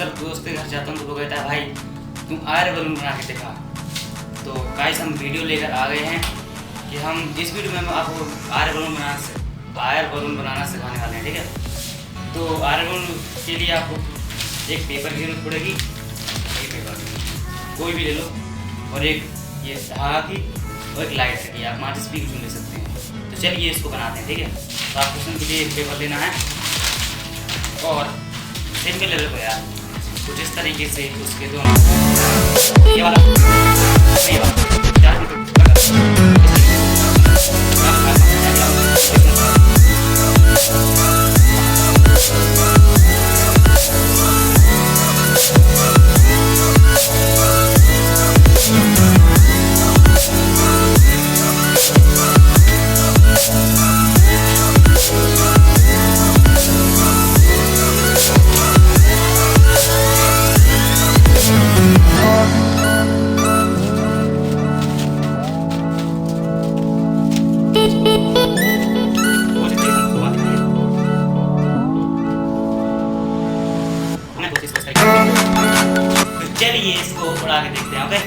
अक्सर दोस्त के घर जाता हूँ तो वो कहता है भाई तुम आयर बलून बना के दिखा। तो गाइस हम वीडियो लेकर आ गए हैं कि हम इस वीडियो में आपको आयर बलून बनाना सिखाने वाले हैं, ठीक है। तो आयर बलून के लिए आपको एक पेपर की जरूरत पड़ेगी, एक पेपर कोई भी ले लो, और एक ये धागा की और एक लाइट की, आप माचिस भी कुछ ले सकते हैं। तो चलिए इसको बनाते हैं, ठीक है। तो आपको उसके लिए एक पेपर लेना है और सिंपल लेवल पर यार कुछ इस तरीके से उसके दोनों ये वाला चलिए इसको उड़ा के देखते हैं। ओके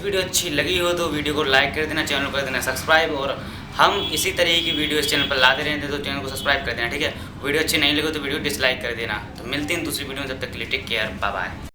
वीडियो अच्छी लगी हो तो वीडियो को लाइक कर देना, चैनल को कर देना सब्सक्राइब, और हम इसी तरह की वीडियो इस चैनल पर लाते रहते हैं तो चैनल को सब्सक्राइब कर देना, ठीक है। वीडियो अच्छी नहीं लगे तो वीडियो डिसलाइक कर देना। तो मिलते हैं दूसरी वीडियो में, तब तक के लिए टेक केयर, बाय बाय।